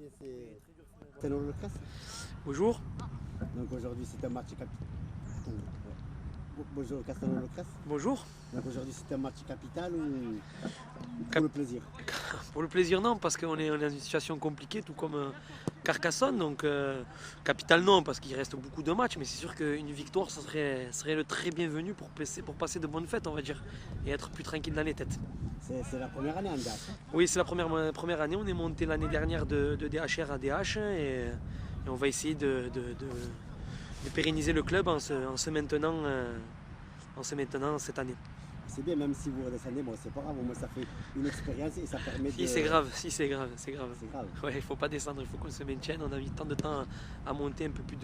Et c'est Tenor Lucas. Bonjour. Donc aujourd'hui c'est un match capital. Bonjour Castello Lucas. Bonjour. Donc aujourd'hui c'est un match capital ou Cap- pour le plaisir? Pour le plaisir, non, parce qu'on est dans une situation compliquée, tout comme Carcassonne. Donc, capital, non, parce qu'il reste beaucoup de matchs. Mais c'est sûr qu'une victoire, ça serait le très bienvenu pour passer de bonnes fêtes, on va dire, et être plus tranquille dans les têtes. C'est la première année en DH. Oui, c'est la première année. On est monté l'année dernière de DHR à DH et on va essayer de pérenniser le club en se maintenant cette année. C'est bien, même si vous redescendez, bon c'est pas grave, au moins ça fait une expérience et ça permet de. Si c'est grave, c'est grave. C'est grave. Ouais, il faut pas descendre, il faut qu'on se maintienne. On a mis tant de temps à monter un peu plus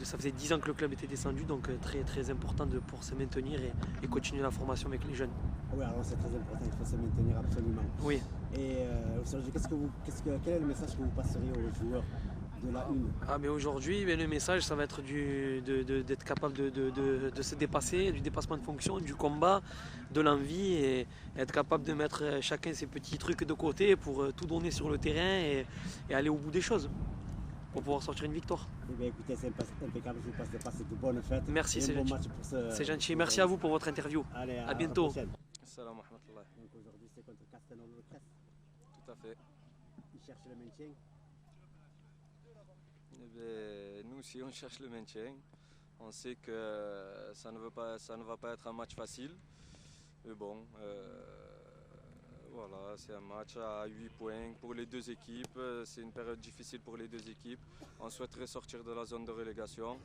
ça faisait 10 ans que le club était descendu, donc très très important pour se maintenir et continuer la formation avec les jeunes. Oui, alors c'est très important, il faut se maintenir absolument. Oui. Et aujourd'hui, quel est le message que vous passeriez aux joueurs de la une? Ah, mais aujourd'hui, le message, ça va être d'être capable de se dépasser, du dépassement de fonction, du combat, de l'envie et être capable de mettre chacun ses petits trucs de côté pour tout donner sur le terrain et aller au bout des choses pour pouvoir sortir une victoire. Eh bien écoutez, c'est impeccable, je vous passe de passer de bonnes fêtes. Merci, c'est bon gentil. match pour C'est gentil. Merci à vous pour votre interview. Allez, À bientôt. Salam wa rahmatullah. Donc aujourd'hui c'est contre Castello Lucas. Tout à fait. Ils cherchent le maintien. Eh bien, nous aussi on cherche le maintien. On sait que ça ne va pas être un match facile. Mais bon, voilà, c'est un match à 8 points pour les deux équipes. C'est une période difficile pour les deux équipes. On souhaiterait sortir de la zone de relégation.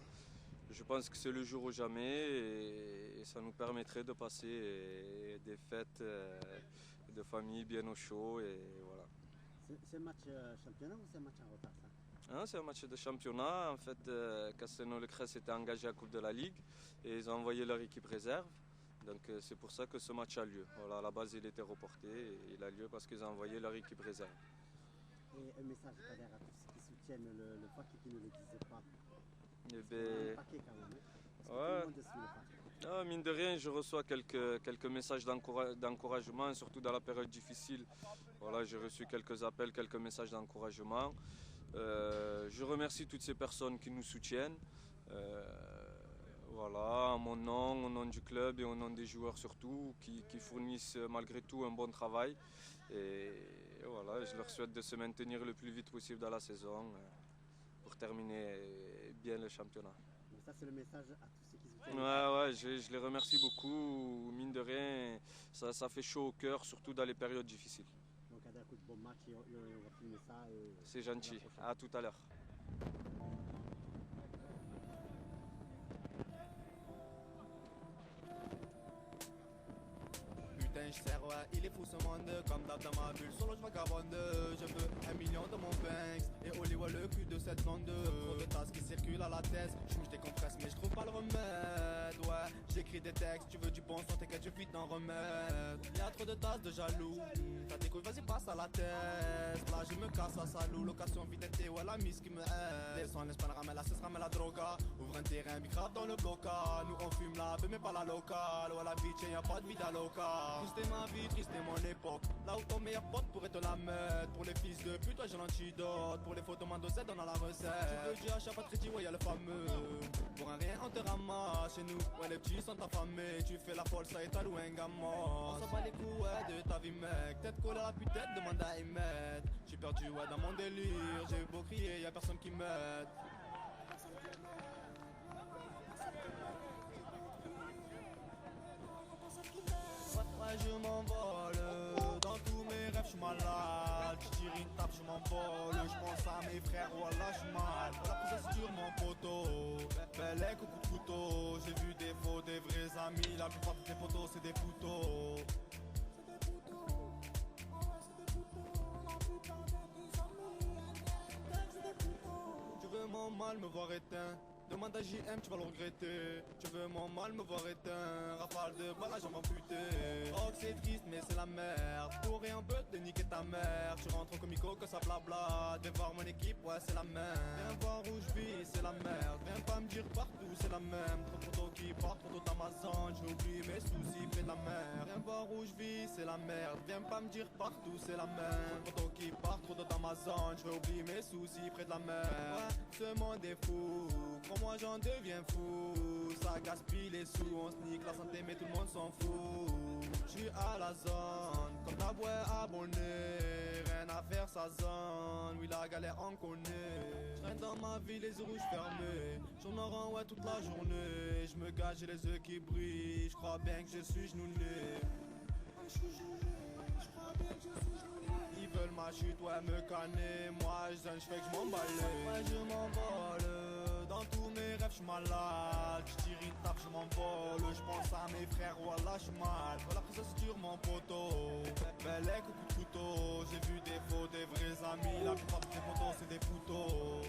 Je pense que c'est le jour ou jamais et ça nous permettrait de passer des fêtes de famille bien au chaud et voilà. C'est un match championnat ou c'est un match en retard ça? Hein, c'est un match de championnat. En fait, Castelnau-le-Crest était engagé à la Coupe de la Ligue et ils ont envoyé leur équipe réserve. Donc c'est pour ça que ce match a lieu. Voilà, à la base il était reporté et il a lieu parce qu'ils ont envoyé leur équipe réserve. Et un message Kader à tous ceux qui soutiennent le paquet qui ne le disait pas. Eh Un ben, paquet quand même. Parce que ouais. tout le monde suit le paquet. Ah, mine de rien, je reçois quelques messages d'encouragement, surtout dans la période difficile. Voilà, j'ai reçu quelques appels, quelques messages d'encouragement. Je remercie toutes ces personnes qui nous soutiennent. Voilà, en mon nom, au nom du club et au nom des joueurs surtout, qui fournissent malgré tout un bon travail. Et voilà, je leur souhaite de se maintenir le plus vite possible dans la saison pour terminer bien le championnat. Donc ça c'est le message à tous ceux qui soutiennent. Ouais, je les remercie beaucoup. Mine de rien, ça fait chaud au cœur, surtout dans les périodes difficiles. Donc Kader, écoute, bon match et on va filmer ça. C'est gentil. À tout à l'heure. Putain je sers ouais, il est fou ce monde. Comme d'hab dans ma bulle, solo je vagabonde. Je veux 1 million de mon Banks. Et Oli ouais le cul de cette blonde. Trop de tasses qui circulent à la tête. Je décompresse mais je trouve pas le remède. Ouais, j'écris des textes, tu veux du bon son, t'inquiète je vite d'en remettre. Y'a trop de tasses de jaloux. T'as des couilles, vas-y passe à la tête. Là je me casse à salou, location vite été, ouais la miss qui me aide. Descends l'espagne, ramène la cesse, ramène la droga. Ouvre un terrain, bicrave dans le blocage. Nous on fume la mais pas la locale. Ouais la bitch, y'a pas de vida loca. Triste est ma vie, triste est mon époque. Là où ton meilleur pote pourrait te la mettre. Pour les fils de pute, ouais j'ai l'antidote. Pour les photos mando Z, on a la recette. Tu veux du achat Patrici, ouais y'a le fameux. Pour un rien, on te ramasse chez nous. Ouais les petits sont affamés. Tu fais la folle, ça et t'as loué un gamin. On s'en bat les coups, ouais, de ta vie mec. Tête collée à la pute-tête, demande à Emmett. J'suis perdu, ouais, dans mon délire. J'ai eu beau crier, y'a personne qui m'aide. Ouais, je m'envole, dans tous mes rêves j'suis malade. J'tire une tape, je m'envole, j'pense à mes frères, voilà j'suis mal. La princesse sur mon poteau, belle au coup de couteau. J'ai vu des faux, des vrais amis, la plupart des photos c'est des photos. Tu veux mon mal me voir éteint. Demande à JM, tu vas le regretter. Tu veux mon mal, me voir éteint. Rafale de balles, j'en m'amputer. Oh, que c'est triste, mais c'est la merde. Pour rien peut te niquer ta mère. Tu rentres au comico que ça blabla. Viens voir mon équipe, ouais, c'est la même. Viens voir où je vis, c'est la merde. Viens pas me dire partout, c'est la même. Trop de photos qui partent, trop d'Amazon. J'ai oublié mes soucis près de la mer. Viens voir où je vis, c'est la merde. Viens pas me dire partout, c'est la même. Trop de photos qui partent, trop d'Amazon. Je vais oublier mes soucis près de la mer. Ouais, ce monde est fou. Moi j'en deviens fou, ça gaspille les sous, on se nique la santé mais tout le monde s'en fout. J'suis à la zone, comme la boîte abonnée, rien à faire sa zone, oui la galère on connaît. J'traîne dans ma vie les yeux rouges fermés, j'en aurai ouais toute la journée. J'me gâche j'ai les yeux qui brillent, j'crois bien que je suis genouillé. Ils veulent ma chute, ouais me canner, moi j'fais que j'm'emballe. Ouais je m'envole. Dans tous mes rêves, j'suis malade. J'tire une tape, j'm'envole. J'pense à mes frères, voilà, j'suis mal. Voilà, prise c'est dur, mon poteau. Bel coup de couteau. J'ai vu des faux, des vrais amis. La plupart de tes photos, c'est des poteaux.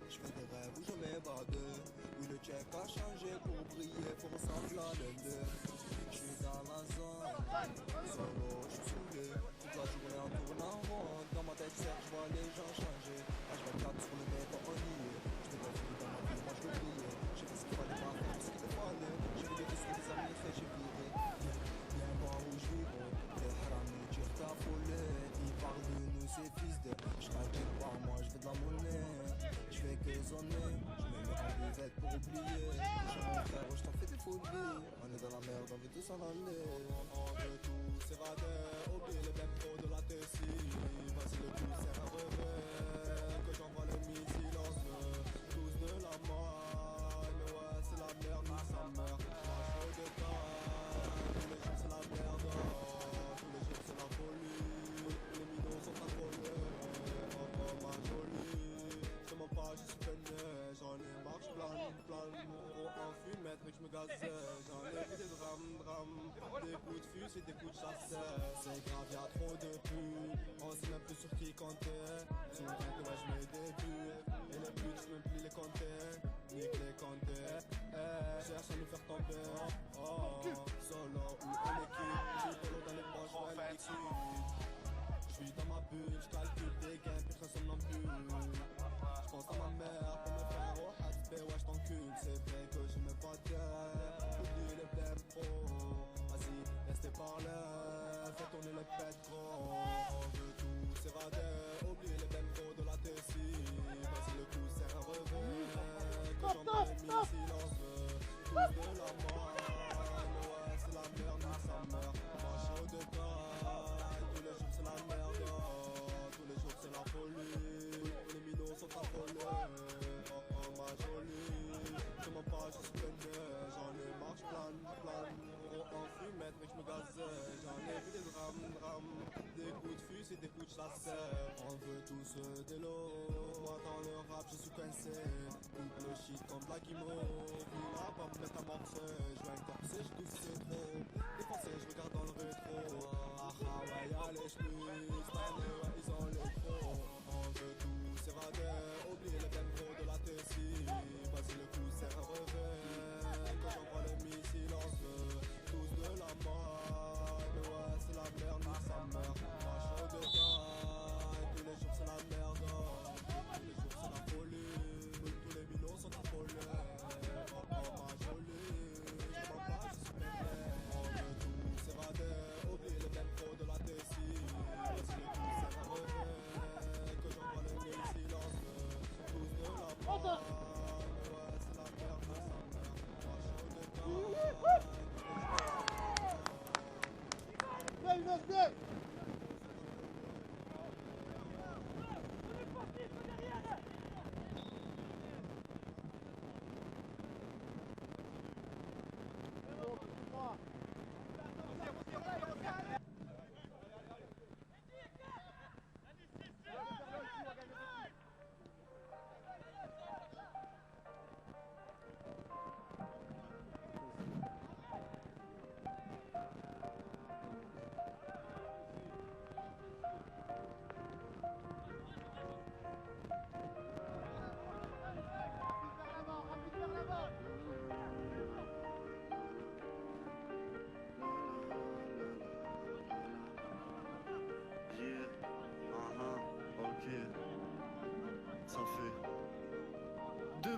J'fais des rêves où je m'évade. Oui le check a changé pour briller, faut ressembler à l'un. J'suis dans la zone, solo, j'suis saoulé. Toute la journée en tournant rond. Dans ma tête certes j'vois les gens changer. H24 sur le métro on y est. J'étais pas fini dans ma vie, moi j'veux briller. J'ai fait ce qu'il fallait pas faire, ce qu'il fallait. J'ai vu des risques, des amis, fait j'ai viré. Viens voir où j'vis gros. Les haram tirent ta folie. Ils parlent de nous ces fils de. J'raille par moi, j'fais de la monnaie. J'fais que zoner, j'me mets en buvette pour oublier. J'ai mon frère, j't'en fais des folies. On est dans la merde, on veut tous en aller. On veut tous s'évader, oublier les mêmes pros de la Tessie. Vas-y le coup c'est un revers, que j'envoie le missile en feu. Tous de la malle, ouais c'est la merde, nous ça meurt. Marche de taille, tous les jours c'est la merde. Tous les jours c'est la folie, les minots sont affolés. Oh oh ma jolie. Pas, je suis peiné, j'en ai marre, j'plane, en fumette, mais j'me gazais. J'en ai vu des drames, des coups de fusil, des coups de chasseur. C'est grave, y'a trop de putes, on sait même plus sur qui compter. Sur le que ouais j'mets des buts, et les putes j'mais plus les compter, nique les compter. Cherche à nous faire tomber, oh, solo ou en équipe. J'ai de l'eau dans les poches, ouais liquide. J'suis dans ma bulle, j'calcule des gains, puis je somnambule. J'pense à ma mère, pour me faire au HB, ouais j't'encule. C'est vrai que je me battais, oublie les blèmes pro. Vas-y, restez par là, fais tourner le pétro. On veut tout s'évader, oublie les blèmes pro de la Tessie. Vas-y le coup c'est un revers, que j'en ai mis silence. Tous de la manne, ouais c'est la merde, nous ça meurt. Moi chaud de taille, tous les jours c'est la merde. Tous les jours c'est la folie, les minots sont affolés. Oh oh ma jolie, je m'en pas, je suis peiné. J'en ai marre, j'plane, gros en fumette, mais j'me gazais. J'en ai vu des drames, des coups de fusil, des coups de chasseur. On veut tous des lots, moi dans le rap je suis coincé. Coupe le shit comme Black Imo, il a pas me métamorphosé. J'vais un corset, j'tousse c'est trop. Défoncé, j'regarde dans le rétro. Ah ah ouais y'a les ch'mis, ouais ils ont les pros. On veut tous s'évader, oublier les mêmes gros de la Tessie. Vas-y le coup c'est un revers, quand j'envoie le missile en feu. Tous de la manne, ouais c'est la merde, nous ça meurt. Moi chaud de taille, tous les jours c'est la merde. Tous les jours c'est la folie.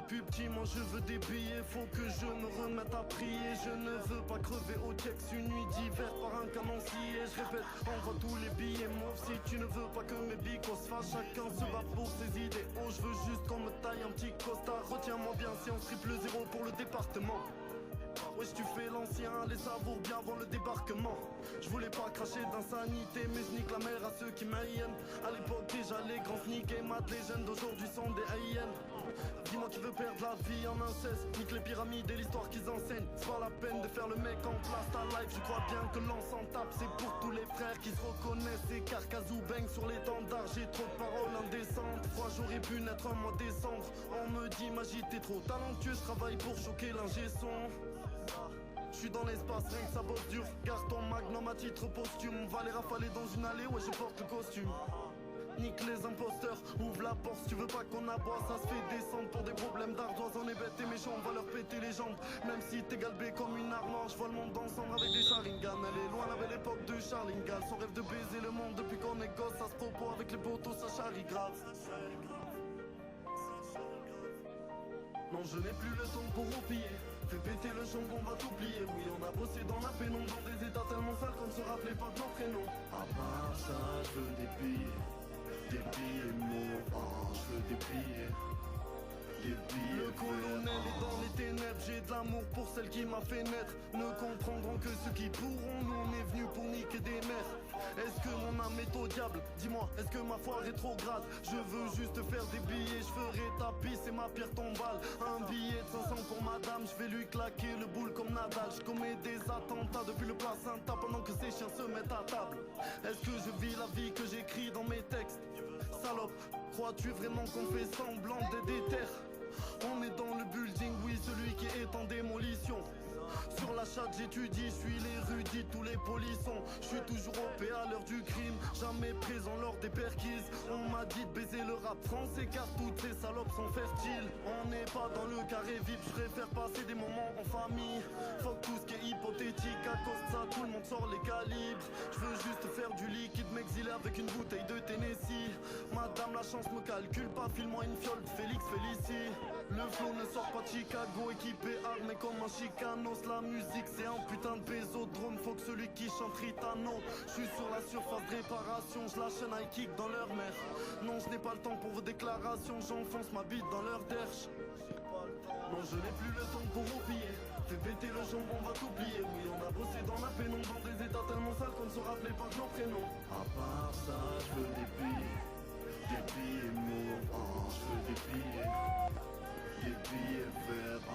depuis petit, moi je veux des billets. Faut que je me remette à prier. Je ne veux pas crever au Tex une nuit d'hiver par un canoncier. Je répète, envoie tous les billets mauves. Si tu ne veux pas que mes bicos se fassent, chacun se bat pour ses idées. Oh, je veux juste qu'on me taille un petit costard. Retiens-moi bien si on triple 0 pour le département. Wesh tu fais l'ancien, les savours bien avant le débarquement. Je voulais pas cracher d'insanité, mais je nique la mer à ceux qui m'haïennent. À l'époque déjà les grands sneakés, mad legends d'aujourd'hui sont des haïennes. Dis-moi qui veut perdre la vie en inceste. Nique les pyramides et l'histoire qu'ils enseignent. C'est pas la peine de faire le mec en place ta life. Je crois bien que l'on s'en tape. C'est pour tous les frères qui se reconnaissent. Et Carcazou bang sur l'étendard. J'ai trop de paroles indécentes. Fois j'aurais pu naître un mois décembre. On me dit magie t'es trop talentueux. Je travaille pour choquer l'ingé son. Je suis dans l'espace, rien que ça bosse dur. Garde ton magnum à titre posthume. On va les rafaler dans une allée, ouais je porte le costume. Nique les imposteurs, ouvre la porte si tu veux pas qu'on aboie. Ça se fait descendre pour des problèmes d'ardoise. On est bêtes et méchants, on va leur péter les jambes. Même si t'es galbé comme une armoire. Je vois le monde ensemble avec des Sharingan. Elle est loin, la belle époque de Charlingal. Son rêve de baiser le monde depuis qu'on est gosse. Ça se propos avec les potos, ça charrie grave. Non je n'ai plus le temps pour roupiller. Fais péter le champ qu'on va t'oublier. Oui on a bossé dans la pénombre. Dans des états tellement sales qu'on ne se rappelait pas de nos prénoms. À part ça je veux des billets. Des billets mauves. Oh je veux des billets. Des billets. Le colonel est dans les ténèbres. J'ai de l'amour pour celle qui m'a fait naître. Ne comprendront que ceux qui pourront. Nous on est venus pour niquer des mères. Est-ce que mon âme est au diable? Dis-moi, est-ce que ma foi rétrograde? Je veux juste faire des billets, je ferai tapis, c'est ma pierre tombale. Un billet de 500 pour madame, je vais lui claquer le boule comme Nadal. Je commets des attentats depuis le placenta pendant que ces chiens se mettent à table. Est-ce que je vis la vie que j'écris dans mes textes? Salope, crois-tu vraiment qu'on fait semblant d'aider terre? On est dans le building, oui, celui qui est en démolition. Sur la chatte j'étudie, je suis l'érudit, tous les polissons. Je suis toujours OP à l'heure du crime, jamais présent lors des perquises. On m'a dit de baiser le rap français car toutes ces salopes sont fertiles. On n'est pas dans le carré VIP, je préfère passer des moments en famille. Fuck tout ce qui est hypothétique, à cause de ça tout le monde sort les calibres. Je veux juste faire du liquide, m'exiler avec une bouteille de Tennessee. Madame la chance me calcule pas, file-moi une fiole de Félix Félicie. Le flow ne sort pas de Chicago, équipé armé comme un chicanos. La musique c'est un putain de pésodrome, faut que celui qui chante Ritano. Je suis sur la surface de réparation, je lâche un high kick dans leur mère. Non je n'ai pas le temps pour vos déclarations, j'enfonce ma bite dans leur derche. Non je n'ai plus le temps pour roupiller. Fais péter le champ, on va t'oublier. Oui on a bossé dans la pénombre, dans des états tellement sales qu'on ne se rappelait pas de nos prénoms. À part ça je veux des billets mauves. Oh je veux des billets verts. Oh.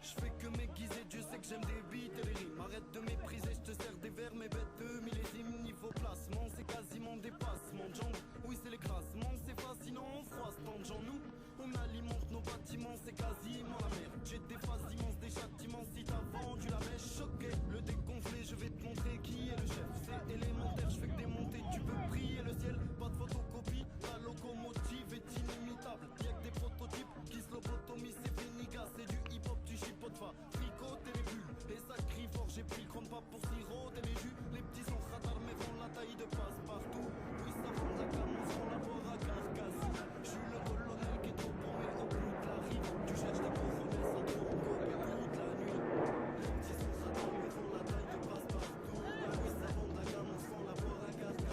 Je fais que m'aiguiser, Dieu sait que j'aime des beats et les rimes. Arrête de mépriser, je te sers des vers, mes bêtes de millésimes. Niveau placement, c'est quasiment dépassement de jambes. Oui, c'est l'écrasement, c'est fascinant, on froisse tant de gens. Nous, on alimente nos bâtiments, c'est quasiment la merde. J'ai des phases immenses, des châtiments. Si t'as vendu la mèche, choqué, le dégonflé, je vais te montrer qui est le chef. C'est élémentaire, je fais que démonter, tu peux prier le ciel. Pas de photocopie, la locomotive est inimitable. Y'a que des prototypes qui se lobotomisent, c'est fini, gars, c'est du hip-hop, tu chipotes pas. Fricoter les bulles, et ça crie fort, j'ai pris le chrome pas pour siroter les jus. Les petits sont radars, mais font la taille de passe-partout. Oui, ça fond la gamme, on se font la voix à Carcassou. Je suis le colonel qui est trop bon, mais au bout de la rive, tu cherches des coronets, ça tourne au toute la nuit. Les petits sont radars, mais font la taille de passe-partout. Oui, ça fond la gamme, on se font la voix à Carcassou.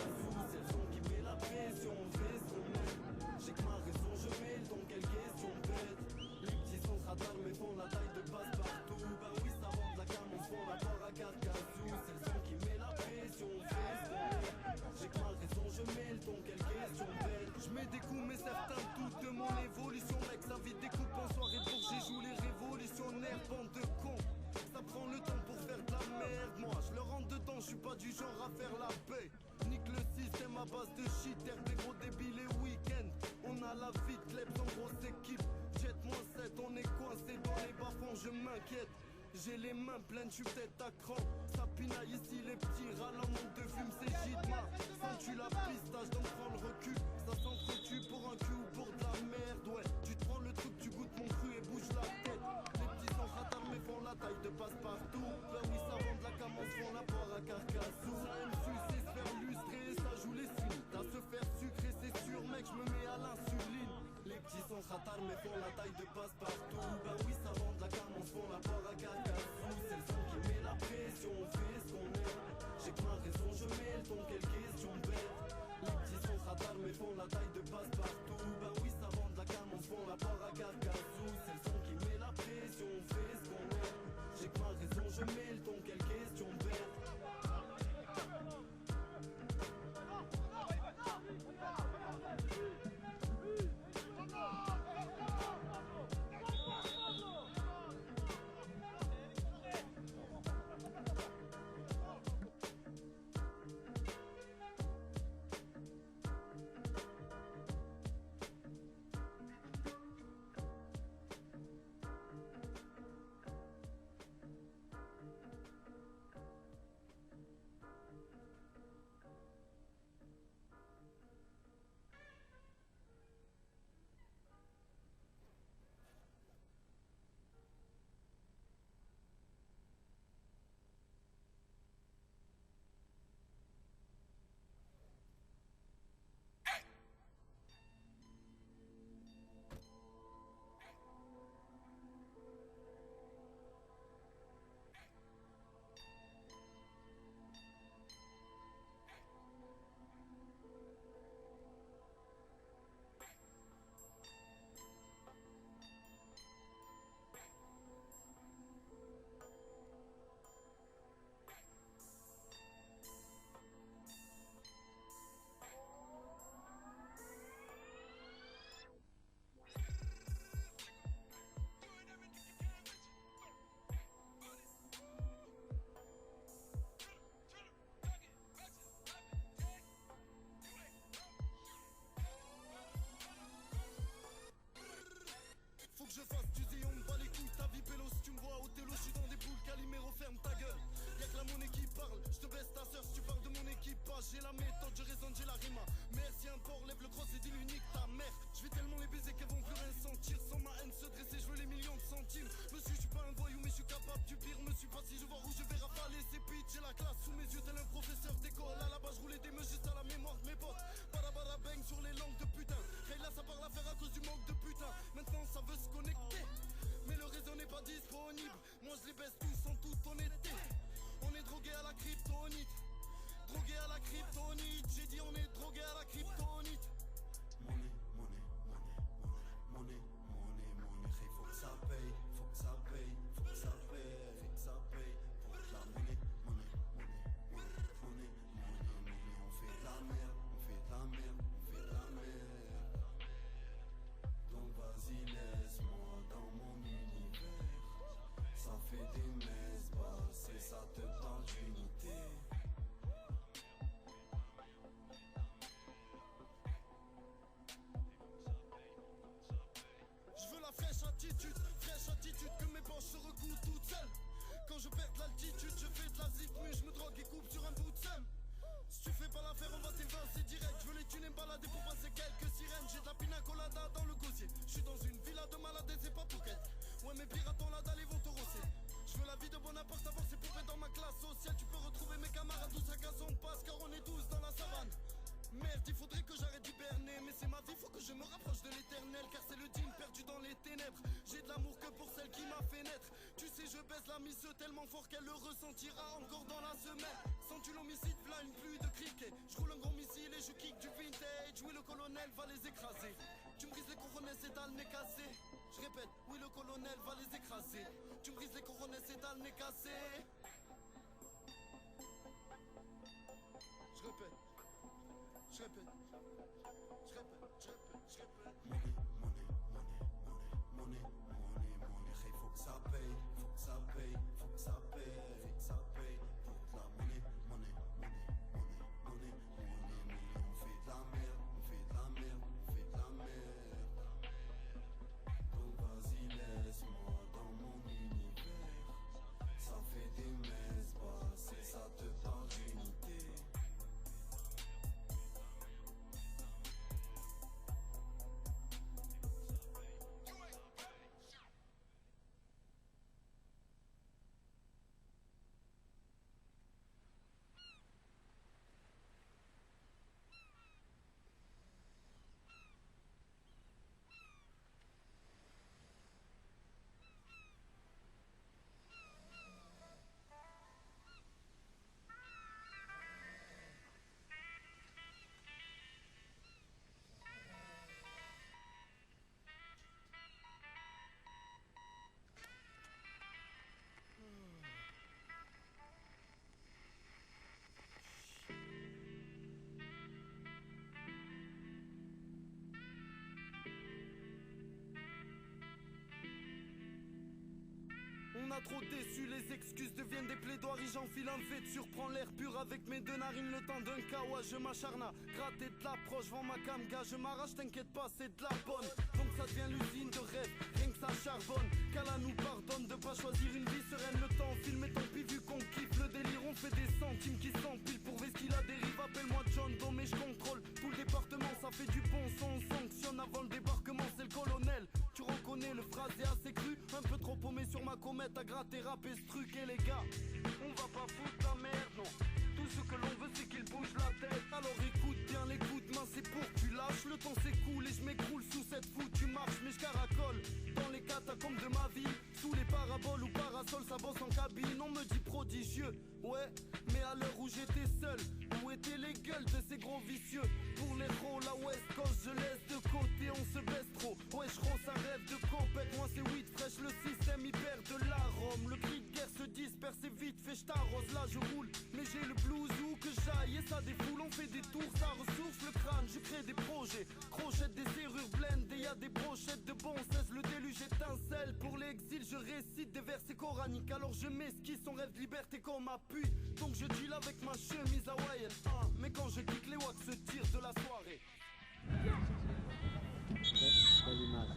donc quelle question belle. Je mets des coups mais certains doutent de mon évolution. Mec, ça vite des coups en soirée de bourg, j'ai joué les révolutionnaires, bande de cons. Ça prend le temps pour faire de la merde. Moi je le rentre dedans, je suis pas du genre à faire la paix. Nique le système à base de shit, des gros débiles les week-ends. On a la vie de Klebs en grosse équipe. Jet -7, on est coincé dans les bas-fonds, je m'inquiète. J'ai les mains pleines, je suis peut-être à cran. Ça pinaille ici, les petits râles en manque de fume, c'est gitma. Sens-tu la pistache, donc prends le recul. Ça s'entretue pour un cul ou pour de la merde, ouais. Tu te prends le truc, tu goûtes mon cru et bouge la tête. Les petits sans radar mais font la taille de passe-partout. Ben oui, ça vend de la camance, font la poire à Carcassou. Ça aime sucer, se faire lustrer, ça joue les suites. À se faire sucrer, c'est sûr, mec, je me mets à l'insuline. Les petits sans radar mais font la taille de passe-partout. Ben oui, ça vend de la camance, font la poire à Carcassou. C'est le son qui met la pression, on fait ce qu'on aime. J'ai que ma raison, je mets le ton, quelle question bête. Les petits sans radar mais font la taille de passe-partout. Ben oui, ça vend de la camance, font la poire à Carcassou. C'est le son qui met la pression, on fait ce qu'on aime. J'ai que ma raison, je mets le ton, quelle question bête. Faut que je fasse du zé, on me bat les couilles, ta vie pélo. Si tu me vois au télo, je suis dans des poules, Calimero, ferme ta gueule. Y'a que la monnaie qui parle, je te baisse ta sœur si tu parles de mon équipage. J'ai la méthode, je raisonne, j'ai la rima. Merci un port, lève le cross et dis l'unique ta mère. Je vais tellement les baiser qu'elles vont plus rien sentir. Sans ma haine se dresser, je veux les millions de centimes. Monsieur, je suis pas un voyou, mais je suis capable du pire. Me suis pas si je vois rouge, je vais rafaler ces pitchs. J'ai la classe sous mes yeux, tel un professeur d'école. À la base, je roulais des meufs juste à la mémoire de mes potes. Barabara bang sur les langues de putain. Là, ça parle à faire à cause du manque de putain. Maintenant, ça veut se connecter. Mais le réseau n'est pas disponible. Moi je les baisse tous en toute honnêteté. On est drogué à la kryptonite. Drogué à la kryptonite. J'ai dit on est drogué à la kryptonite. Money, money, money, money, money, money, money. Faut que ça paye, faut que ça paye, faut que ça paye, faut que ça paye. Pour de la money, money, money, money, money, money, money. On fait de la merde, on fait de la merde, on fait de la merde. Donc vas-y laisse-moi dans mon univers. Ça fait des messes basses et ça te parle d'unité. Je veux la fraîche attitude que mes poches se recouvrent toutes seules. Quand je perds de l'altitude, je fais de la zikmu, je me drogue et coupe sur un bout de seum. Si tu fais pas l'affaire, on va t'évincer direct. Je veux les tuner, me balader pour passer quelques sirènes. J'ai de la pina colada dans le gosier. Je suis dans une villa de malades et c'est pas Phuket. Ouais, mes pirates en la dalle, ils vont te rosser. Je veux la vie de Bonaparte, avoir ses poupées dans ma classe sociale. Tu peux retrouver mes camarades, tous à son passe, car on est tous dans la savane. Merde, il faudrait que j'arrête d'hiberner. Mais c'est ma vie, faut que je me rapproche de l'éternel. Car c'est le dîme perdu dans les ténèbres. J'ai de l'amour que pour celle qui m'a fait naître. Tu sais, je baisse la mise tellement fort qu'elle le ressentira encore dans la semaine. Sens-tu l'homicide, v'là une pluie de criquets. Je roule un gros missile et je kick du vintage. Oui, le colonel va les écraser. Tu me brises les couronnes, c'est dans le nez cassé. Je répète, oui, le colonel va les écraser. Tu me brises les couronnes, c'est dans le nez cassé. Je répète. je répète. Money, hey, faut que ça paye, faut que ça paye, faut que ça paye, faut que ça paye. Pour de la money. On fait de la merde, on fait de la merde, on fait de la merde. Donc vas-y, laisse-moi dans mon univers. Ça fait des messes passées, ça te parle d'unité. On a trop déçu, les excuses deviennent des plaidoiries. J'enfile un V, surprends l'air pur avec mes deux narines. Le temps d'un kawa, je m'acharne à gratter de l'approche. Vends ma camga, je m'arrache, t'inquiète pas, c'est de la bonne. Donc ça devient l'usine de rêve, rien que ça charbonne. Qu'Allah nous pardonne de pas choisir une vie sereine. Le temps file, tant pis vu qu'on kiffe le délire. On fait des centimes qui s'empilent pour vesquiller la dérive. Appelle-moi John Doe, mais je contrôle tout le département. Ça fait du bon son, on sanctionne avant le débarquement. C'est le colonel, tu reconnais le phrasé assez cru. Un peu trop paumé sur ma comète à gratter, rapper ce truc. Et les gars, on va pas foutre la merde, non. Tout ce que l'on veut c'est qu'il bouge la tête. Alors écoute bien, l'écoute-main c'est pour que tu lâches. Le temps s'écoule et je m'écroule sous cette foutue marche. Mais je caracole dans les catacombes de ma vie. Sous les paraboles ou parasols, ça bosse en cabine. On me dit prodigieux, ouais. Mais à l'heure où j'étais seul, où étaient les gueules de ces gros vicieux? Pour les rôles à West Coast, je laisse de côté, on se baisse trop. Ouais, je rose un rêve de compète. Moi c'est weed fraîche, le système il perd de l'arôme. Le cri de guerre se disperse et vite fait, je t'arrose. Là je roule, mais j'ai le blues où que j'aille. Et ça défoule, on fait des tours, ça ressource le crâne. Je crée des projets, crochette des serrures blendées. Y'a des brochettes de bon cesse, le déluge étincelle. Pour l'exil, je récite des versets coraniques. Alors je m'esquisse, on rêve de liberté comme appui. Donc je deal avec ma chemise hawaïenne. Mais quand je kick, les watts se tirent de la soirée. Belle image.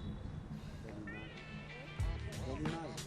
Belle image.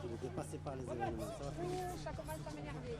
Il est dépassé par les événements. Ça commence à m'énerver.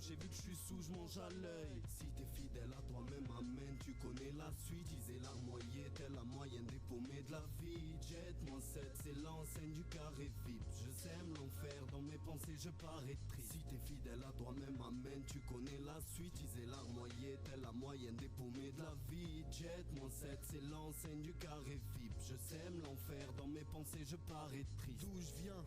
J'ai vu que je suis sous, je mange à l'œil. Si t'es fidèle fidèle à toi-même, amen. Tu connais la suite, disais larmoyer, telle la moyenne des paumés de la vie. Jet, mon 7, c'est l'enseigne du carré VIP. Je sème l'enfer, dans mes pensées je parais triste. Si t'es fidèle à toi-même, amen. Tu connais la suite, disais larmoyer, telle la moyenne des paumés de la vie. Jet, mon 7, c'est l'enseigne du carré VIP. Je sème l'enfer, dans mes pensées je parais triste. D'où je viens,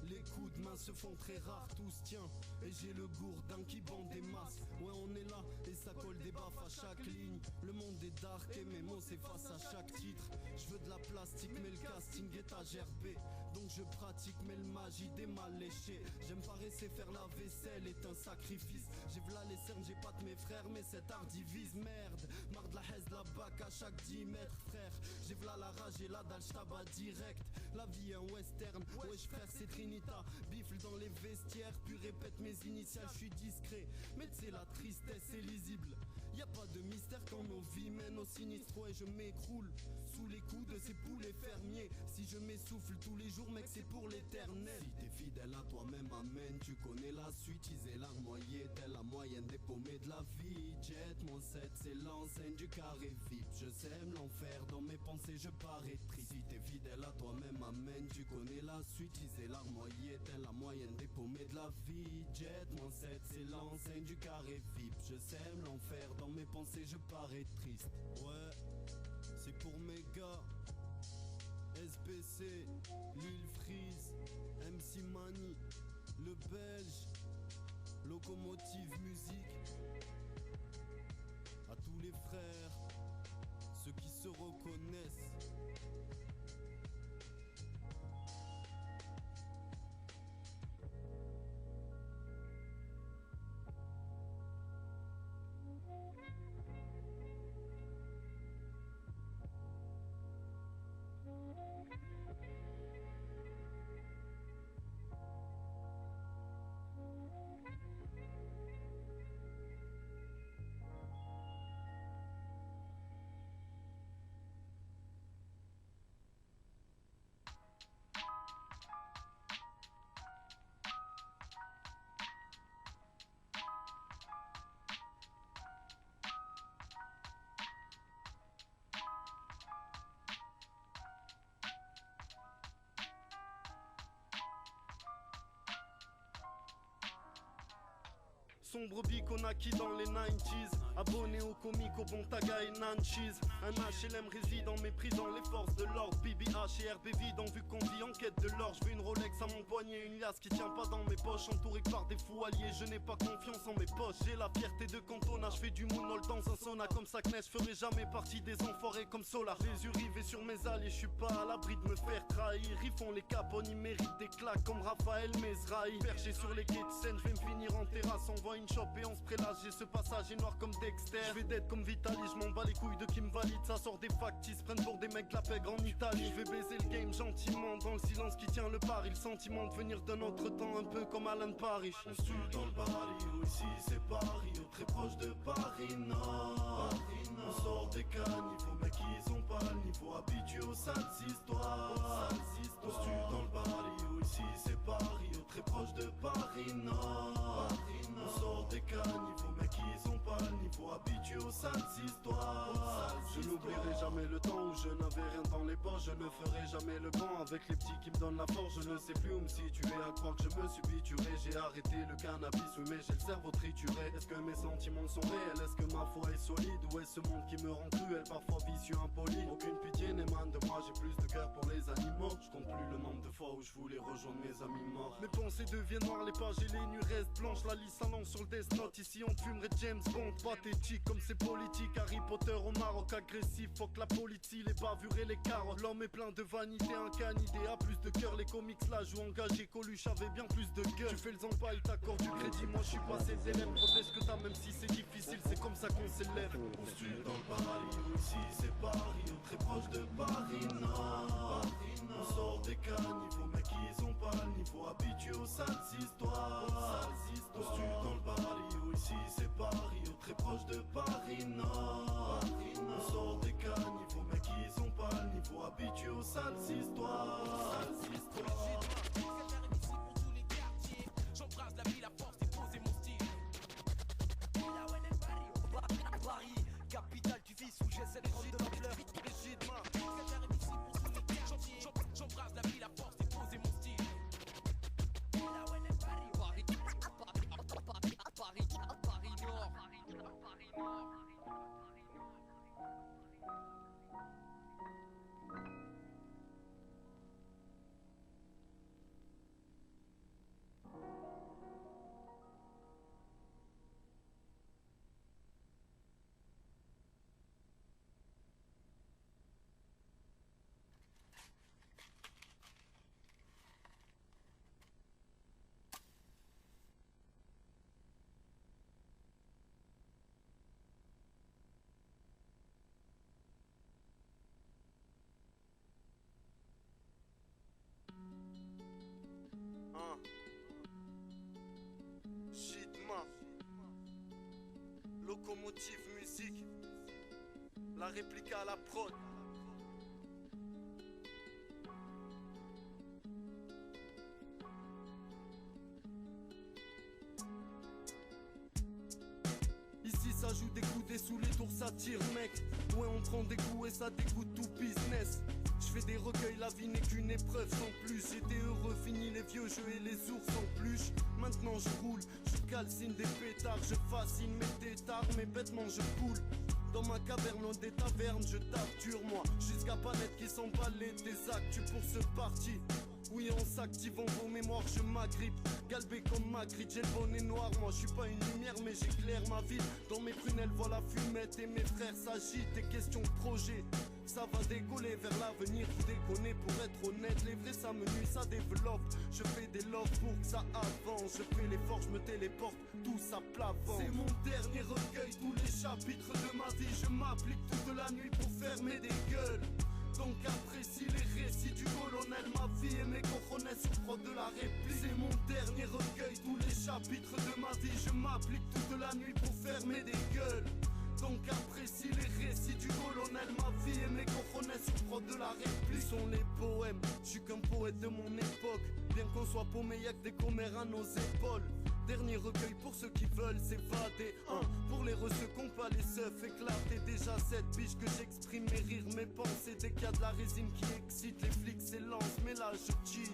les coups de main se font très rares, tout se tient. Et j'ai le gourdin qui bande des masques. Ouais, on est là et ça colle des baffes à chaque ligne. Le monde est dark et mes mots s'effacent à chaque titre. Je veux de la plastique mais le casting est à gerber. Donc je pratique mais le magie des mal léchés. J'aime paresser faire la vaisselle est un sacrifice. J'ai v'là les cernes, j'ai pas de mes frères mais cet art divise. Merde, marre de la haise, de la bac à chaque 10 mètres frère. J'ai v'là la rage et la dalle, j'tabac direct. La vie est un western, wesh frère c'est Trinita. Bifle dans les vestiaires, puis répète mes initiales, je suis discret. Mais t'sais la tristesse est lisible. Y a pas de mystère quand nos vies mènent au sinistre. Ouais je m'écroule sous les coups de ces poulets fermiers. Si je m'essouffle tous les jours mec c'est pour l'éternel. Si t'es fidèle à toi-même amen. Tu connais la suite, isée larmoyer, telle la moyenne des paumés de la vie. Jet mon 7 c'est l'enseigne du carré VIP. Je sème l'enfer, dans mes pensées je parais triste. Si t'es fidèle à toi-même amen. Tu connais la suite, isée larmoyer, telle la moyenne des paumés de la vie. Jet mon 7 c'est l'enseigne du carré VIP. Je sème l'enfer, dans mes pensées je parais triste. Ouais, c'est pour mes gars SBC, Lil Freeze, MC Mani, le Belge, Locomotive Musique. À tous les frères, ceux qui se reconnaissent. Sombre bic on acquis dans les 90s. Abonné au comique, au bon taga et nanchis. Un HLM réside en méprisant les forces de l'ordre. BBH et RB vidant vu qu'on vit en quête de l'or. Je veux une Rolex à mon poignet, une liasse qui tient pas dans mes poches. Entouré par des fous alliés, je n'ai pas confiance en mes poches. J'ai la fierté de Cantona, je fais du moonwalk dans un sauna. Comme ça que je ferai jamais partie des enfoirés comme Solar. Les yeux rivés sur mes alliés, je suis pas à l'abri de me faire trahir. Ils font les capones, ils méritent des claques comme Raphaël Mesrahi. Perché sur les quais de Seine, je vais me finir en terrasse. On voit une shop et on se prélage. J'ai ce passage est noir comme Dexter. Je vais d'être comme Vitali, je m'en bats les couilles de qui me valide. Ça sort des facts, se prennent pour des mecs de la pègre en Italie. Je vais baiser le game gentiment dans le silence qui tient le pari. Le sentiment de venir d'un autre temps un peu comme Alan Paris. On se tue dans le baril, ici c'est Paris, très proche de Paris Nord. On sort des caniveaux, mecs ils ont pas le niveau, habitués aux sales histoires. On se tue dans le baril, ici c'est Paris, très proche de Paris Nord. On sort des caniveaux, mecs ils ont pas le niveau, habitués aux sales histoires. Je n'oublierai jamais le temps où je n'avais rien dans les poches. Je ne ferai jamais le banc avec les petits qui me donnent la force. Je ne sais plus où me situer, à croire que je me subituerai. J'ai arrêté le cannabis, oui mais j'ai le cerveau trituré. Est-ce que mes sentiments sont réels? Est-ce que ma foi est solide? Ou est-ce ce monde qui me rend cruel, parfois vicieux, impoli? Aucune pitié n'émane de moi, j'ai plus de cœur pour les animaux. Je compte plus le nombre de fois où je voulais rejoindre mes amis morts. Mes pensées deviennent noires, les pages et les nuits restent blanches. La liste s'allonge sur le Death Note, ici on fumerait James Bond. Pathétique comme c'est politique, Harry Potter au Maroc. Agressif, fuck la politique, les bavures et les carottes. L'homme est plein de vanité, un canidé a plus de cœur. Les comics là jouent engagé, Coluche avait bien plus de gueule. Tu fais le zampa, il t'accorde du crédit, moi je suis passé d'élève. Protège ce que t'as même si c'est difficile, c'est comme ça qu'on s'élève. On se tue dans le Paris, ici c'est Paris, très proche de Paris Nord. On sort des caniveaux, mecs ils ont pas le niveau, habitués aux sales histoires. On se tue dans le Paris, ici c'est Paris, très proche de Paris Nord. On sort des caniveaux, mecs ils ont pas le niveau, habitués aux sales histoires. J'embrasse la ville à force et poser mon style. Locomotive musique, la réplique à la prod. Ici ça joue des coups, des sous les tours ça tire mec. Ouais on prend des coups et ça dégoûte tout business. Je fais des recueils, la vie n'est qu'une épreuve sans plus. J'étais heureux, fini les vieux jeux et les ours en peluche. Maintenant je roule, je calcine des pétards. Je fascine mes tétards, mes bêtements je coule. Dans ma caverne, loin des tavernes, je tape dur moi. Jusqu'à Palette qui s'emballait des actus pour ce parti. Oui on s'active en vos mémoires, je m'agrippe. Galbé comme Magritte, j'ai le bonnet noir. Moi je suis pas une lumière mais j'éclaire ma ville. Dans mes prunelles voit la fumette et mes frères s'agitent. Des questions de projet, ça va décoller vers l'avenir. Vous déconnez pour être honnête, les vrais ça me nuit, ça développe. Je fais des loves pour que ça avance. Je fais l'effort, je me téléporte, tout ça plavance. C'est mon dernier recueil, tous les chapitres de ma vie. Je m'applique toute la nuit pour fermer des gueules. Donc apprécie les récits du colonel. Ma vie et mes cojones sur prod de la réplique. C'est mon dernier recueil, tous les chapitres de ma vie. Je m'applique toute la nuit pour fermer des gueules. Donc apprécie les récits du colonel. Ma vie et mes cojones sur prod de la réplique. Sont les poèmes, je suis qu'un poète de mon époque. Bien qu'on soit paumé, y'a que des commères à nos épaules. Dernier recueil pour ceux qui veulent s'évader. Pour les receux qu'on pas les seufs éclatés. Déjà cette biche que j'exprime mes rires, mes pensées. Dès qu'il y a de la résine qui excite, les flics s'élancent. Mais là je chill,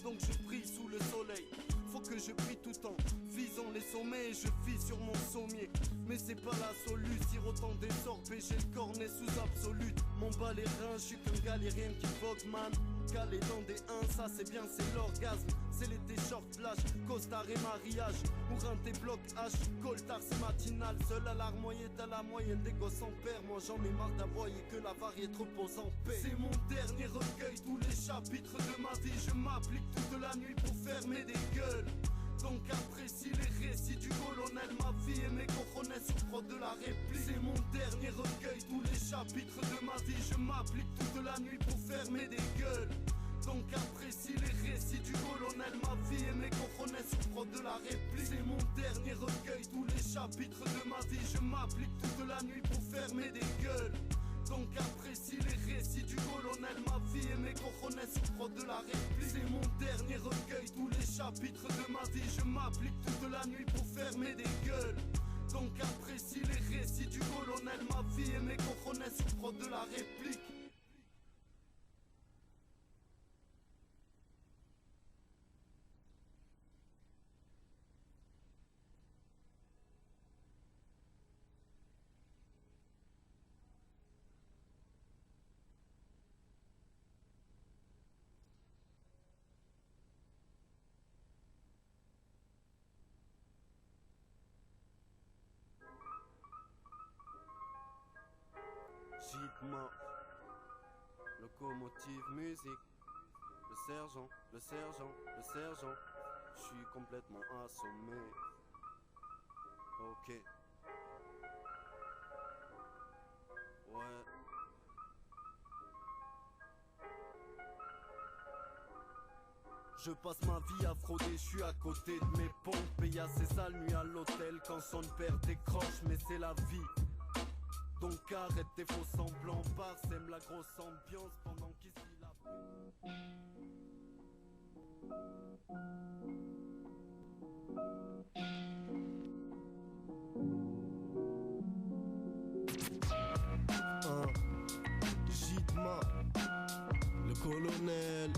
donc je prie sous le soleil. Faut que je prie tout en visant les sommets. Et je vis sur mon sommier, mais c'est pas la solu. Sirotant des sorbets, j'ai le cornet sous absolute. Mon bas les reins, je suis qu'un galérien qui vogue man. Calé dans des 1, ça c'est bien, c'est l'orgasme. C'est l'été short plage, costard et mariage. Ou un tes blocs H, coltard c'est matinal. Seul à l'armoyer, t'as la moyenne des gosses en père. Moi j'en ai marre d'aboyer que la variété repose en paix. C'est mon dernier recueil, tous les chapitres de ma vie. Je m'applique toute la nuit pour fermer des gueules. Donc apprécie les récits du colonel. Ma vie et mes cojones sur prod de la réplique. C'est mon dernier recueil, tous les chapitres de ma vie. Je m'applique toute la nuit pour fermer des gueules. Donc apprécie les récits du colonel. Ma vie et mes cojones sur prod de la réplique. C'est mon dernier recueil, tous les chapitres de ma vie. Je m'applique toute la nuit pour fermer des gueules. Donc apprécie les récits du colonel. Ma vie et mes cojones sur prod de la réplique. C'est mon dernier recueil, tous les chapitres de ma vie. Je m'applique toute la nuit pour fermer des gueules. Donc apprécie les récits du colonel. Ma vie et mes cojones sur prod de la réplique. Gitma, locomotive musique, le sergent, le sergent, le sergent. Je suis complètement assommé. Ok. Ouais. Je passe ma vie à frauder, je suis à côté de mes pompes. Et y'a ces sales nuits à l'hôtel quand son père décroche, mais c'est la vie. Donc arrête tes faux semblants, parsème la grosse ambiance pendant qu'ici la Gitma, le colonel.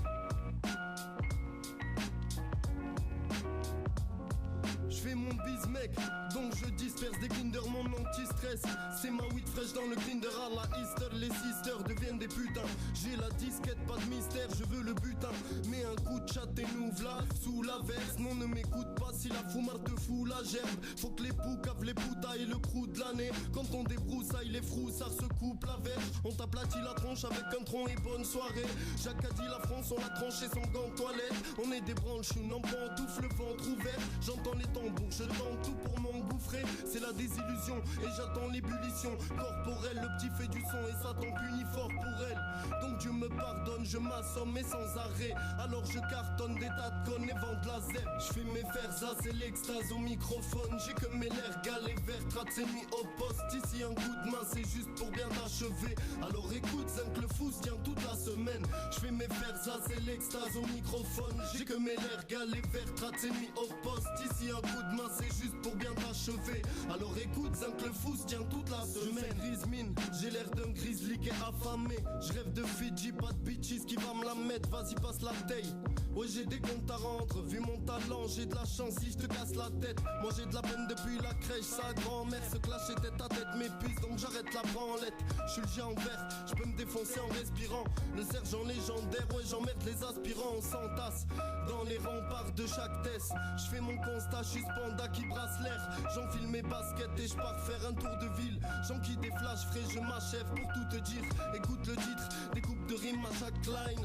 Je fais mon biz mec, donc je disperse des Kinder, mon anti-stress. C'est ma weed fraîche dans le grinder à la Easter. Les sisters deviennent des putains. J'ai la disquette, pas de mystère, je veux le butin. Mais un coup de chat et nous v'là sous la verse. Non ne m'écoute pas si la fumeur te fout la gerbe. Faut que les poux cavent les poutailles et le crew de l'année. Quand on débroussaille les froussards se coupe la verge. On t'aplatit la tronche avec un tronc et bonne soirée. Jacques a dit la France, on l'a tranché sans gants de toilette. On est des branches, une en pantoufle, le ventre ouvert. J'entends les tambours Donc je tente tout pour m'engouffrer. C'est la désillusion et j'attends l'ébullition corporelle. Le petit fait du son et Satan punit fort pour elle. Donc Dieu me pardonne, je m'assomme mais sans arrêt. Alors je cartonne des tas de connes et vends de la zèbre. Je fais mes vers, ça c'est l'extase au microphone. J'ai que mes lèvres galées vertes, tracées mis au poste. Ici un coup de main c'est juste pour bien t'achever. Alors écoute, zinc le fou se tient toute la semaine. Je fais mes vers, ça c'est l'extase au microphone. J'ai que mes lèvres galées vertes, tracées mis au poste. Ici un coup de main c'est juste pour bien t'achever. Alors écoute, zinc le fou se tient toute la semaine. Grise mine, j'ai l'air d'un grizzly qui est affamé. Je rêve de Fidji, pas de bitches qui va me la mettre. Vas-y passe la taille. Ouais j'ai des comptes à rendre, vu mon talent j'ai de la chance si je te casse la tête. Moi j'ai de la peine depuis la crèche, sa grand-mère se clasher tête à tête m'épuise donc j'arrête la branlette. Je suis le géant vert, je peux me défoncer en respirant. Le sergent légendaire, ouais j'emmerde les aspirants. On s'entasse dans les remparts de chaque test. Je fais mon constat, je suis ce panda qui brasse l'air. J'enfile mes baskets et je pars faire un tour de ville. J'enquille des flashs frais, je m'achève pour tout te dire. Écoute le titre, des coupes de rimes à chaque line.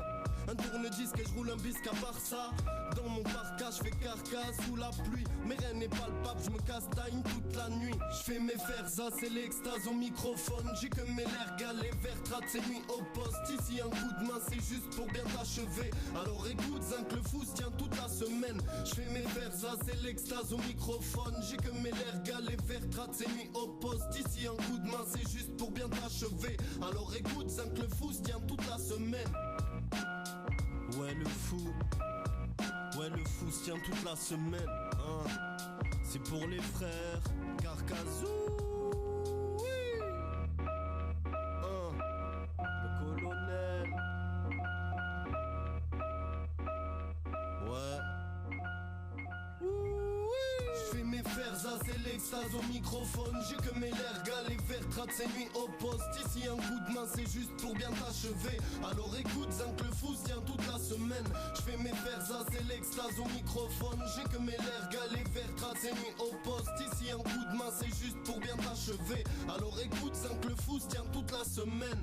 Un tourne-disque et je roule un bisque à part ça. Dans mon parcage, je fais carcasse sous la pluie. Mais rien n'est palpable, je me castagne toute la nuit. Je fais mes vers, ça c'est l'extase au microphone. J'ai que mes lèvres galées vertes, tracées mis au poste. Ici un coup de main, c'est juste pour bien t'achever. Alors écoute, zinc le fou se tient toute la semaine. Je fais mes vers, ça c'est l'extase au microphone. J'ai que mes lèvres galées vertes, tracées mis au poste. Ici un coup de main, c'est juste pour bien t'achever. Alors écoute, zinc le fou se tient toute la semaine. Ouais le fou se tient toute la semaine hein. C'est pour les frères Carcazou oui. Hein. Le colonel ouais. Je fais mes fers, ça c'est l'extase au microphone. J'ai que mes lèvres galées vertes, tracées nuit au poste. Ici un coup de main c'est juste pour bien t'achever. Alors écoute, zinc le fou se tient toute la semaine. Je fais mes fers, ça c'est l'extase au microphone. J'ai que mes lèvres galées vertes, tracées nuit au poste. Ici un coup de main c'est juste pour bien t'achever. Alors écoute, zinc le fou se tient toute la semaine.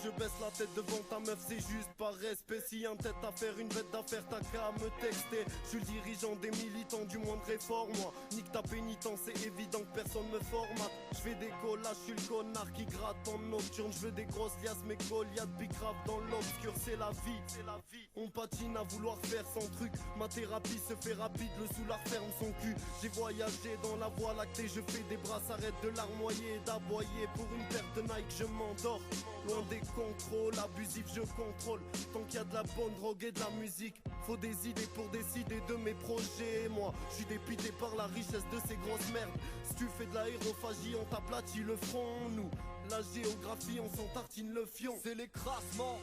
Je baisse la tête devant ta meuf, c'est juste par respect. Si un tête à faire, une bête d'affaires, t'as qu'à me texter. Je suis le dirigeant des militants du moindre effort, moi. Nique ta pénitence, c'est évident que personne me formate. Je fais des collages, je suis le connard qui gratte en nocturne. Je veux des grosses liasses, mes Goliath big grave dans l'obscur, c'est la vie, c'est la vie. On patine à vouloir faire son truc. Ma thérapie se fait rapide, le soulard ferme son cul. J'ai voyagé dans la voie lactée, je fais des brasses, arrête de larmoyer et d'aboyer. Pour une paire de Nike, je m'endors. Loin des contrôles, abusif, je contrôle. Tant qu'il y a de la bonne drogue et de la musique, faut des idées pour décider de mes projets. Moi, je suis dépité par la richesse de ces grosses merdes. Si tu fais de l'aérophagie, on t'aplatit le front. Nous, la géographie, on s'en tartine le fion. C'est l'écrasement,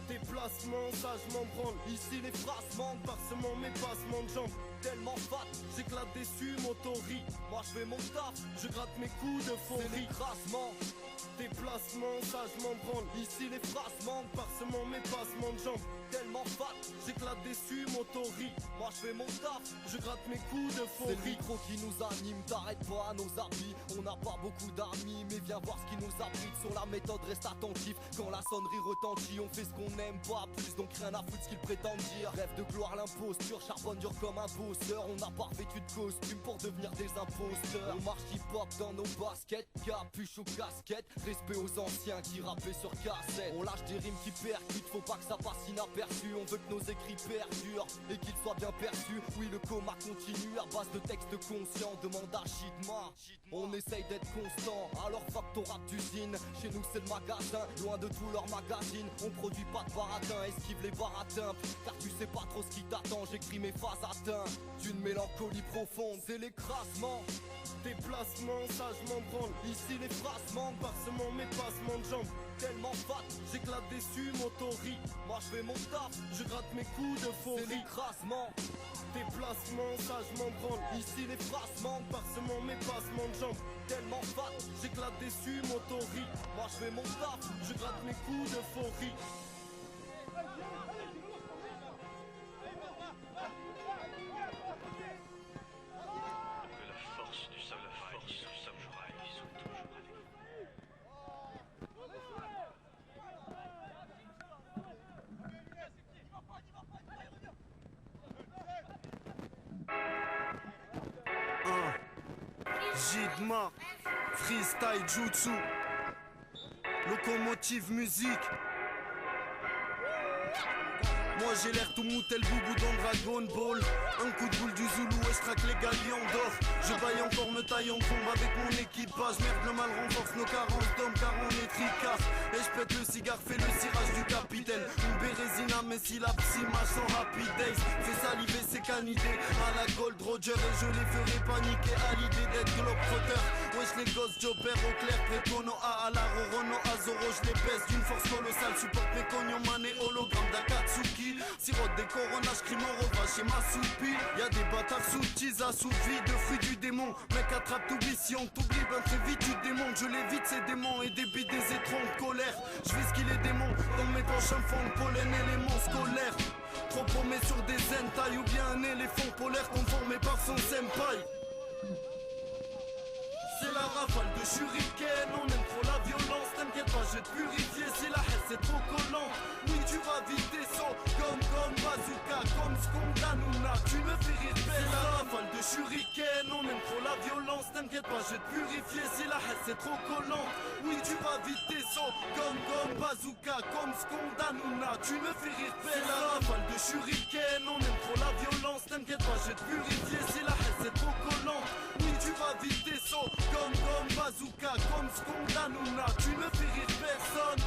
déplacement, ça je m'en branle. Ici les phrases manquent, parsements, mes passements de jambes. tellement fat, j'éclate déçu, motori. Moi je fais mon taf, je gratte mes coups de faux. C'est l'écrasement, déplacement, ça je m'en branle. Ici les phrases manquent, parsemant mes passements de jambes. Tellement fat, j'éclate déçu, motori. Moi je fais mon taf, je gratte mes coups de faux. C'est le micro qui nous anime, t'arrêtes pas à nos habits. On n'a pas beaucoup d'amis, mais viens voir ce qui nous abrite. Sur la méthode, reste attentif. Quand la sonnerie retentit, on fait ce qu'on aime pas plus, donc rien à foutre ce qu'ils prétendent dire. Rêve de gloire, l'imposture, charbonne dur comme un bosseur. On n'a pas revêtu de costume pour devenir des imposteurs. On marche hip-hop dans nos baskets, capuche ou casquette. Respect aux anciens qui rappaient sur cassette. On lâche des rimes qui percutent, faut pas que ça passe inaperçu. On veut que nos écrits perdurent et qu'ils soient bien perçus. Oui, le coma continue à base de textes conscients. Demande à Chidma. On essaye d'être constant, alors fuck ton rap d'usine. Chez nous c'est le magasin, loin de tout leur magazine. On produit pas de baratin, esquive les baratins. Car tu sais pas trop ce qui t'attend, j'écris mes phases atteintes d'une mélancolie profonde. C'est l'écrasement, déplacement, ça je m'en branle. Ici les phrases manquent, parsemant mes passements de jambes. Tellement fat, j'éclate déçu, motori. Moi je fais mon taf, je gratte mes coups de faux. C'est l'écrasement, déplacement, ça je m'en branle. Ici les phrases manquent, parsemant mes passements de jambes. Tellement fat, j'éclate déçu, motori. Moi je fais mon taf, je gratte mes coups de faux. Jidma, freestyle jutsu, locomotive musique. Moi j'ai l'air tout mou tel Boubou dans Dragon Ball. Un coup de boule du Zoulou et je traque les galions d'or. Je baille encore, me taille en combat avec mon équipage. Merde, le mal renforce nos carences d'hommes car on est tricasse. Et je pète le cigare, fais le cirage du capitaine. Une bérésina, mais si la psymage sans rapid days. Fais saliver ces canidés à la Gold Roger. Et je les ferai paniquer à l'idée d'être globetrotter. Wesh les gosses, Jobber au clair, Précono à la Rorono, à Zoro, je les baisse d'une force colossale. Supporte mes cognons, mané, hologramme d'Akatsuki. Sirote des coronages, crime en repas chez ma soupi. Y'a des bâtards sous tease, assouvis de fruits du démon. Mec attrape t'oublie, si on t'oublie, ben très vite tu démontes. Je l'évite ces démons et débite des étrons de colère. Je vais ce qu'il est démons, dans mes poches un fond de pollen, éléments scolaires. Trop paumé sur des hentai ou bien un éléphant polaire conformé par son senpai. C'est la rafale de shuriken, on aime trop la violence. T'inquiète pas, je vais te purifier si la haine c'est trop collant. Oui, tu vas vite descendre comme bazooka, comme Skondanuna. Tu me fais rire, c'est la rafale de shuriken, on aime trop la violence. T'inquiète pas, je vais te purifier si la haine c'est trop collant. Oui, tu vas vite descendre comme bazooka, comme Skondanuna. Tu me fais rire, c'est la rafale de shuriken, on aime trop la violence. T'inquiète pas, je vais te purifier si la haine c'est trop collant. Oui, tu vas vite descendre comme bazooka, comme Skondanuna. Tu me fais rire, personne.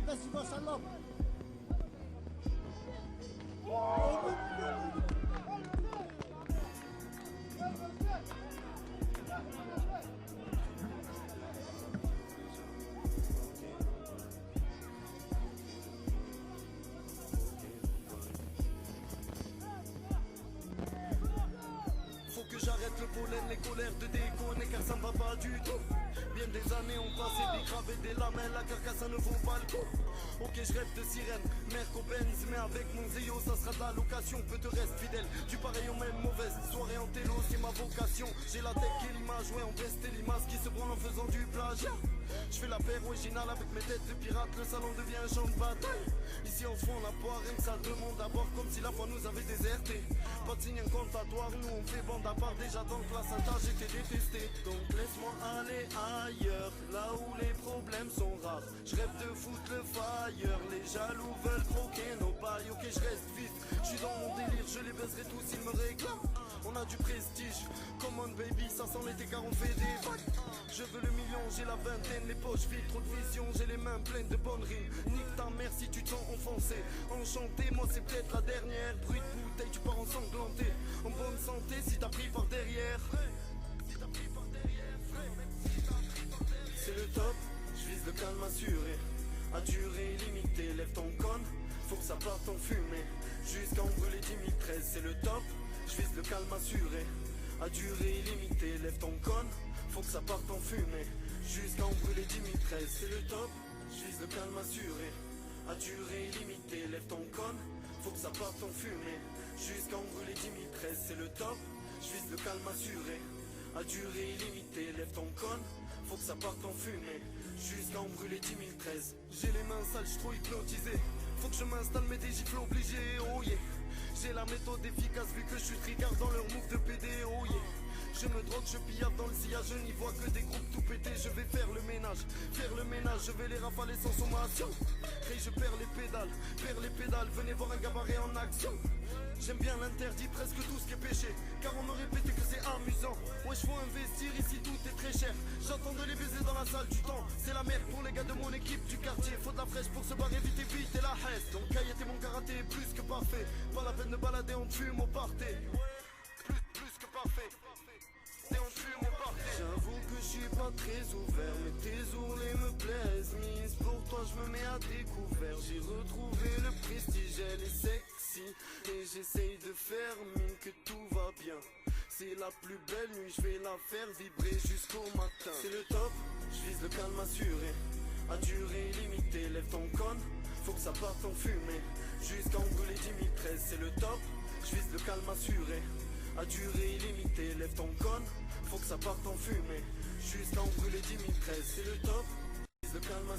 بس ما شاء الله que j'arrête le pollen, les colères de déconner car ça me va pas du tout. Bien des années ont passé, des graves et des lamelles, la carcasse ça ne vaut pas le coup. Ok je rêve de sirène, Merco Benz, mais avec mon Zéo ça sera de la location, peu te reste fidèle. Du pareil aux mêmes mauvaises soirées en télo, c'est ma vocation. J'ai la tête et l'image, ouais on reste l'image qui se branle en faisant du plagiat. Je fais la paire originale avec mes têtes de pirate, le salon devient un champ de bataille. Ici on se fond la poire, rien que ça demande à boire comme si la foi nous avait déserté. Pas de signe incantatoire, nous on fait bande à part. Déjà dans le classe alta j'étais détesté. Donc laisse-moi aller ailleurs, là où les problèmes sont rares. Je rêve de foutre le fire, les jaloux veulent croquer nos pailles. Ok je reste vite, je suis dans mon délire, je les baiserai tous s'ils me réclament. On a du prestige, come on baby, ça sent l'été car on fait des vagues. Je veux le million, j'ai la vingtaine, les poches vides, trop de vision, j'ai les mains pleines de bonnes rimes. Nique ta mère si tu te sens offensé. Enchanté, moi c'est peut-être la dernière. Bruit de bouteille, tu pars ensanglanté. En bonne santé si t'as pris par derrière. C'est le top, je vise le calme assuré. À durée illimitée, lève ton cône, faut que ça parte en fumée. Jusqu'à en brûler 10 013, c'est le top. Je vise le calme assuré, à durée illimitée, lève ton cône, faut que ça parte en fumée, jusqu'à en brûler 10 013, c'est le top. Je vise le calme assuré, à durée illimitée, lève ton cône, faut que ça parte en fumée, jusqu'à en brûler 10 013, c'est le top. Je vise le calme assuré, à durée illimitée, lève ton cône, faut que ça parte en fumée, jusqu'à en brûler 10 013. J'ai les mains sales, j'suis trop hypnotisé, faut que je m'installe, mais des gifles obligés, oh yeah. J'ai la méthode efficace vu que je suis trigard dans leur move de PD, oh yeah. Je me drogue, je pillave dans le sillage, je n'y vois que des groupes tout pétés. Je vais faire le ménage, je vais les rafaler sans sommation. Et je perds les pédales, venez voir un gabaret en action. J'aime bien l'interdit, presque tout ce qui est péché, car on me répétait que c'est amusant. Wesh faut investir, ici tout est très cher. J'entends de les baiser dans la salle du temps. C'est la merde pour les gars de mon équipe du quartier. Faut de la fraîche pour se barrer vite et vite et la haine. Donc Kayet et mon karaté est plus que parfait. Pas la peine de balader, on fume au party. Plus que parfait. J'avoue que je suis pas très ouvert, mais tes ourlets me plaisent. Mise pour toi, je me mets à découvert. J'ai retrouvé le prestige, elle est sexy. Et j'essaye de faire mine que tout va bien. C'est la plus belle nuit, je vais la faire vibrer jusqu'au matin. C'est le top, je vise le calme assuré. À durée illimitée, lève ton cône, faut que ça parte en fumée. Jusqu'à en brûler 10 013, c'est le top, je vise le calme assuré. À durée illimitée, lève ton cône, faut que ça parte en fumée. Jusqu'à en brûler 10 013, c'est le top, je vise le calme assuré.